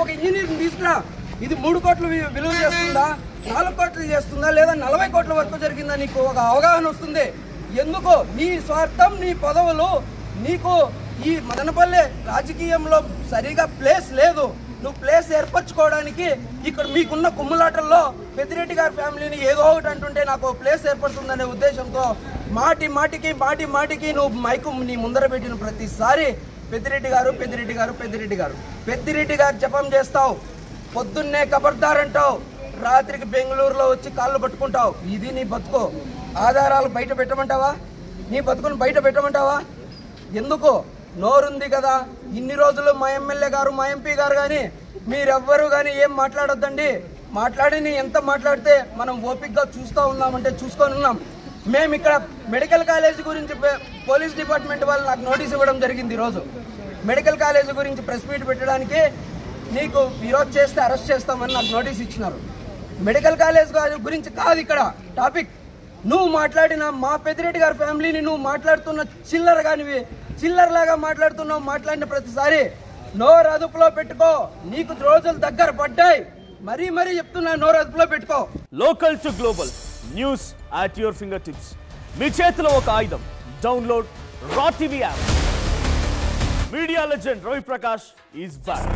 ఒక ఇంజనీర్ని తీసుకురా, ఇది 3 కోట్లు విలువ చేస్తుందా, 4 కోట్లు చేస్తుందా, లేదా 40 కోట్ల వరకు జరిగిందా, నీకు ఒక అవగాహన వస్తుంది. ఎందుకు నీ స్వార్థం, నీ పదవులు, నీకు ఈ మదనపల్లె రాజకీయంలో సరిగా ప్లేస్ లేదు. నువ్వు ప్లేస్ ఏర్పరచుకోవడానికి ఇక్కడ మీకున్న కుమ్ములాటల్లో పెద్దిరెడ్డి గారి ఫ్యామిలీని ఏదో ఒకటి అంటుంటే నాకు ప్లేస్ ఏర్పడుతుందనే ఉద్దేశంతో మాటి మాటికి నువ్వు మైకు నీ ముందర పెట్టిన ప్రతిసారి పెద్దిరెడ్డి గారు జపం చేస్తావు. పొద్దున్నే ఖబర్దారంటావు, రాత్రికి బెంగళూరులో వచ్చి కాళ్ళు పట్టుకుంటావు. ఇది నీ బతుకు. ఆధారాలు బయట పెట్టమంటావా? నీ బతుకును బయట పెట్టమంటావా? ఎందుకు? నోరుంది కదా. ఇన్ని రోజులు మా ఎమ్మెల్యే గారు, మా ఎంపీ గారు కానీ మీరెవ్వరూ కానీ ఏం మాట్లాడొద్దండి. మాట్లాడిని ఎంత మాట్లాడితే మనం ఓపికగా చూస్తూ ఉన్నామంటే చూసుకొని ఉన్నాం. మేము ఇక్కడ మెడికల్ కాలేజీ గురించి పోలీస్ డిపార్ట్మెంట్ వాళ్ళు నాకు నోటీస్ ఇవ్వడం జరిగింది. ఈరోజు మెడికల్ కాలేజీ గురించి ప్రెస్ మీట్ పెట్టడానికి నీకు ఈరోజు చేస్తే అరెస్ట్ చేస్తామని నాకు నోటీస్ ఇచ్చినారు. మెడికల్ కాలేజ్ గురించి కాదు ఇక్కడ టాపిక్. నువ్వు మాట్లాడిన మా పెద్దిరెడ్డి గారి ఫ్యామిలీని నువ్వు మాట్లాడుతున్న చిల్లరలాగా మాట్లాడుతున్నావు. మాట్లాడిన ప్రతిసారి నోరు అదుపులో పెట్టుకో. నీకు రోజులు దగ్గర పడ్డాయి. మరీ చెప్తున్నా, నోరు అదుపులో పెట్టుకో. Local to global news at your fingertips. మీ చేతిలో ఒక ఆయుధం. Download R TV app. Media legend Ravi Prakash is back.